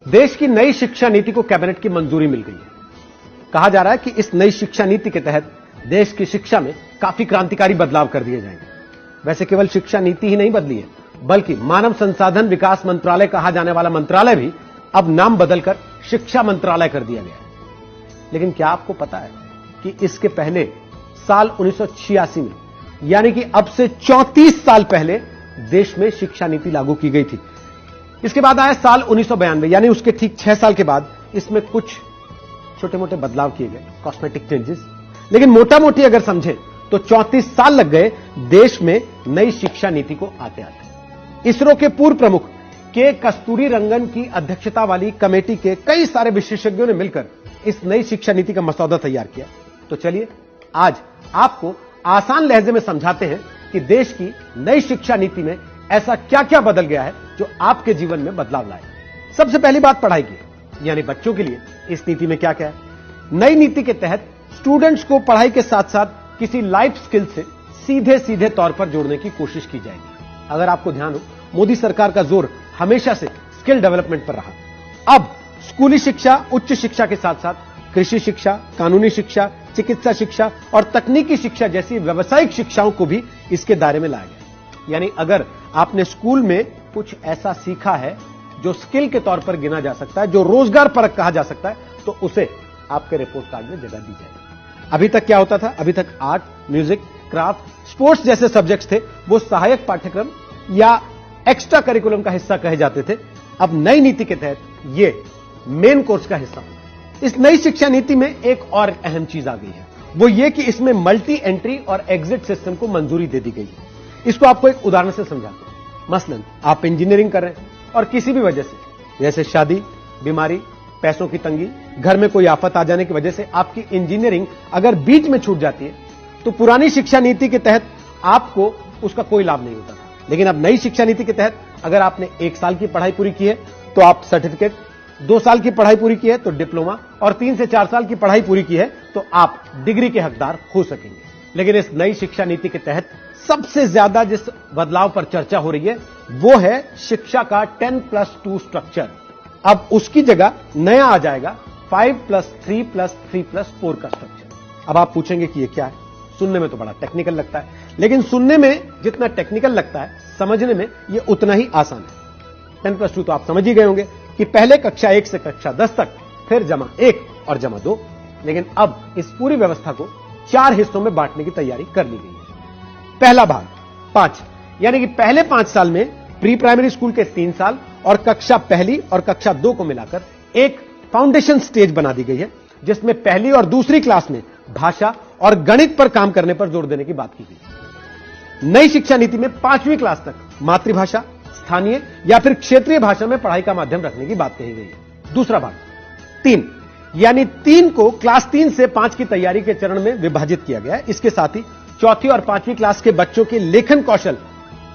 देश की नई शिक्षा नीति को कैबिनेट की मंजूरी मिल गई है। कहा जा रहा है कि इस नई शिक्षा नीति के तहत देश की शिक्षा में काफी क्रांतिकारी बदलाव कर दिए जाएंगे। वैसे केवल शिक्षा नीति ही नहीं बदली है, बल्कि मानव संसाधन विकास मंत्रालय कहा जाने वाला मंत्रालय भी अब नाम बदलकर शिक्षा मंत्रालय कर दिया गया है। लेकिन क्या आपको पता है कि इसके पहले साल 1986 में, यानी कि अब से 34 साल पहले देश में शिक्षा नीति लागू की गई थी। इसके बाद आया साल 1992, यानी उसके ठीक 6 साल के बाद इसमें कुछ छोटे मोटे बदलाव किए गए, कॉस्मेटिक चेंजेस। लेकिन मोटा मोटी अगर समझें तो 34 साल लग गए देश में नई शिक्षा नीति को आते आते। इसरो के पूर्व प्रमुख के कस्तूरी रंगन की अध्यक्षता वाली कमेटी के कई सारे विशेषज्ञों ने मिलकर इस नई शिक्षा नीति का मसौदा तैयार किया। तो चलिए आज आपको आसान लहजे में समझाते हैं कि देश की नई शिक्षा नीति में ऐसा क्या क्या बदल गया है जो आपके जीवन में बदलाव लाए। सबसे पहली बात पढ़ाई की, यानी बच्चों के लिए इस नीति में क्या क्या है। नई नीति के तहत स्टूडेंट्स को पढ़ाई के साथ साथ किसी लाइफ स्किल से सीधे सीधे तौर पर जोड़ने की कोशिश की जाएगी। अगर आपको ध्यान हो, मोदी सरकार का जोर हमेशा से स्किल डेवलपमेंट पर रहा। अब स्कूली शिक्षा, उच्च शिक्षा के साथ साथ कृषि शिक्षा, कानूनी शिक्षा, चिकित्सा शिक्षा और तकनीकी शिक्षा जैसी व्यावसायिक शिक्षाओं को भी इसके दायरे में लाया गया। यानी अगर आपने स्कूल में कुछ ऐसा सीखा है जो स्किल के तौर पर गिना जा सकता है, जो रोजगार परक कहा जा सकता है, तो उसे आपके रिपोर्ट कार्ड में जगह दी जाएगी। अभी तक क्या होता था? अभी तक आर्ट, म्यूजिक, क्राफ्ट, स्पोर्ट्स जैसे सब्जेक्ट्स थे, वो सहायक पाठ्यक्रम या एक्स्ट्रा करिकुलम का हिस्सा कहे जाते थे। अब नई नीति के तहत ये मेन कोर्स का हिस्सा होगा। इस नई शिक्षा नीति में एक और अहम चीज आ गई है, वो ये कि इसमें मल्टी एंट्री और एग्जिट सिस्टम को मंजूरी दे दी गई है। इसको आपको एक उदाहरण से समझाते हैं। मसलन आप इंजीनियरिंग कर रहे हैं और किसी भी वजह से, जैसे शादी, बीमारी, पैसों की तंगी, घर में कोई आफत आ जाने की वजह से आपकी इंजीनियरिंग अगर बीच में छूट जाती है, तो पुरानी शिक्षा नीति के तहत आपको उसका कोई लाभ नहीं होता था। लेकिन अब नई शिक्षा नीति के तहत अगर आपने 1 साल की पढ़ाई पूरी की है तो आप सर्टिफिकेट, 2 साल की पढ़ाई पूरी की है तो डिप्लोमा, और 3 से 4 साल की पढ़ाई पूरी की है तो आप डिग्री के हकदार हो सकेंगे। लेकिन इस नई शिक्षा नीति के तहत सबसे ज्यादा जिस बदलाव पर चर्चा हो रही है वो है शिक्षा का 10+2 स्ट्रक्चर। अब उसकी जगह नया आ जाएगा 5+3+3+4 का स्ट्रक्चर। अब आप पूछेंगे कि ये क्या है? सुनने में तो बड़ा टेक्निकल लगता है, लेकिन सुनने में जितना टेक्निकल लगता है, समझने में ये उतना ही आसान है। 10+2 तो आप समझ ही गए होंगे कि पहले कक्षा 1 से कक्षा 10 तक, फिर जमा 1 और जमा 2। लेकिन अब इस पूरी व्यवस्था को 4 हिस्सों में बांटने की तैयारी कर ली गई है। पहला भाग 5, यानी कि पहले 5 साल में प्री प्राइमरी स्कूल के 3 साल और कक्षा 1 और कक्षा 2 को मिलाकर एक फाउंडेशन स्टेज बना दी गई है, जिसमें पहली और दूसरी क्लास में भाषा और गणित पर काम करने पर जोर देने की बात की गई। नई शिक्षा नीति में 5वीं क्लास तक मातृभाषा, स्थानीय या फिर क्षेत्रीय भाषा में पढ़ाई का माध्यम रखने की बात कही गई है। दूसरा भाग 3, यानी 3 को क्लास 3 से 5 की तैयारी के चरण में विभाजित किया गया है। इसके साथ ही 4वीं और 5वीं क्लास के बच्चों के लेखन कौशल,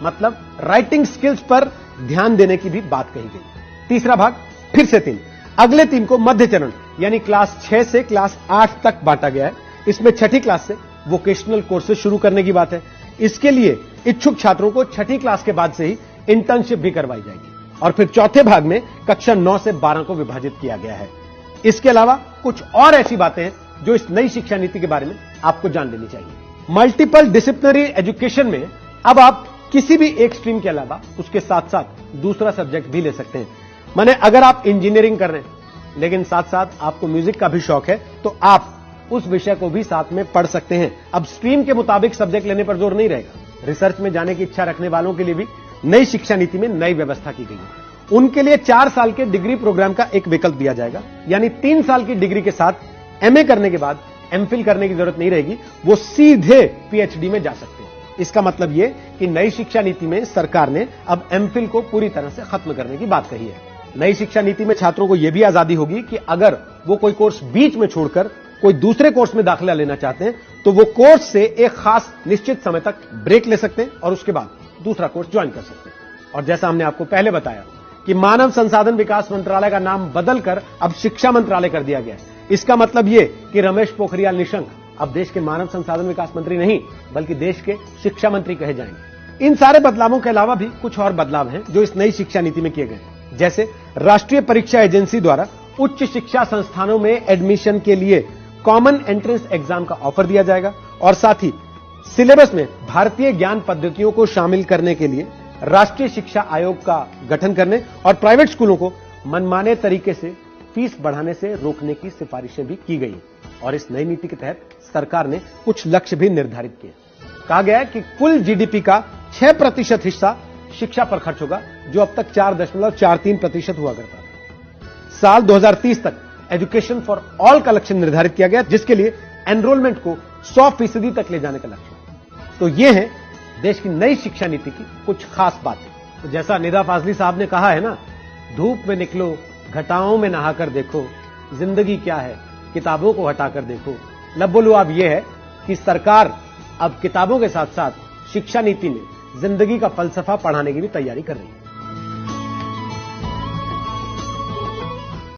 मतलब राइटिंग स्किल्स पर ध्यान देने की भी बात कही गई। तीसरा भाग फिर से 3, अगले 3 को मध्य चरण यानी क्लास 6 से क्लास 8 तक बांटा गया है। इसमें 6ठी क्लास से वोकेशनल कोर्सेज शुरू करने की बात है। इसके लिए इच्छुक छात्रों को 6ठी क्लास के बाद से ही इंटर्नशिप भी करवाई जाएगी। और फिर चौथे भाग में कक्षा 9 से 12 को विभाजित किया गया है। इसके अलावा कुछ और ऐसी बातें हैं जो इस नई शिक्षा नीति के बारे में आपको जान लेनी चाहिए। मल्टीपल डिसिप्लिनरी एजुकेशन में अब आप किसी भी एक स्ट्रीम के अलावा उसके साथ साथ दूसरा सब्जेक्ट भी ले सकते हैं। माने अगर आप इंजीनियरिंग कर रहे हैं लेकिन साथ साथ आपको म्यूजिक का भी शौक है, तो आप उस विषय को भी साथ में पढ़ सकते हैं। अब स्ट्रीम के मुताबिक सब्जेक्ट लेने पर जोर नहीं रहेगा। रिसर्च में जाने की इच्छा रखने वालों के लिए भी नई शिक्षा नीति में नई व्यवस्था की गई है। उनके लिए 4 साल के डिग्री प्रोग्राम का एक विकल्प दिया जाएगा, यानी 3 साल की डिग्री के साथ एमए करने के बाद एमफिल करने की जरूरत नहीं रहेगी, वो सीधे पीएचडी में जा सकते हैं। इसका मतलब यह कि नई शिक्षा नीति में सरकार ने अब एमफिल को पूरी तरह से खत्म करने की बात कही है। नई शिक्षा नीति में छात्रों को यह भी आजादी होगी कि अगर वो कोई कोर्स बीच में छोड़कर कोई दूसरे कोर्स में दाखिला लेना चाहते हैं तो वो कोर्स से एक खास निश्चित समय तक ब्रेक ले सकते हैं और उसके बाद दूसरा कोर्स ज्वाइन कर सकते हैं। और जैसा हमने आपको पहले बताया कि मानव संसाधन विकास मंत्रालय का नाम बदलकर अब शिक्षा मंत्रालय कर दिया गया है। इसका मतलब यह कि रमेश पोखरियाल निशंक अब देश के मानव संसाधन विकास मंत्री नहीं बल्कि देश के शिक्षा मंत्री कहे जाएंगे। इन सारे बदलावों के अलावा भी कुछ और बदलाव हैं जो इस नई शिक्षा नीति में किए गए हैं। जैसे राष्ट्रीय परीक्षा एजेंसी द्वारा उच्च शिक्षा संस्थानों में एडमिशन के लिए कॉमन एंट्रेंस एग्जाम का ऑफर दिया जाएगा और साथ ही सिलेबस में भारतीय ज्ञान पद्धतियों को शामिल करने के लिए राष्ट्रीय शिक्षा आयोग का गठन करने और प्राइवेट स्कूलों को मनमाने तरीके से फीस बढ़ाने से रोकने की सिफारिशें भी की गई और इस नई नीति के तहत सरकार ने कुछ लक्ष्य भी निर्धारित किए। कहा गया है कि कुल जीडीपी का 6% हिस्सा शिक्षा पर खर्च होगा, जो अब तक 4.43% हुआ करता था। साल 2030 तक एजुकेशन फॉर ऑल का लक्ष्य निर्धारित किया गया, जिसके लिए एनरोलमेंट को 100% तक ले जाने का लक्ष्य है। तो ये है देश की नई शिक्षा नीति की कुछ खास बातें। तो जैसा निदा फाजली साहब ने कहा है ना, धूप में निकलो घटाओं में नहाकर देखो, जिंदगी क्या है किताबों को हटाकर देखो। लब बोलो अब यह है कि सरकार अब किताबों के साथ साथ शिक्षा नीति में जिंदगी का फलसफा पढ़ाने की भी तैयारी कर रही है।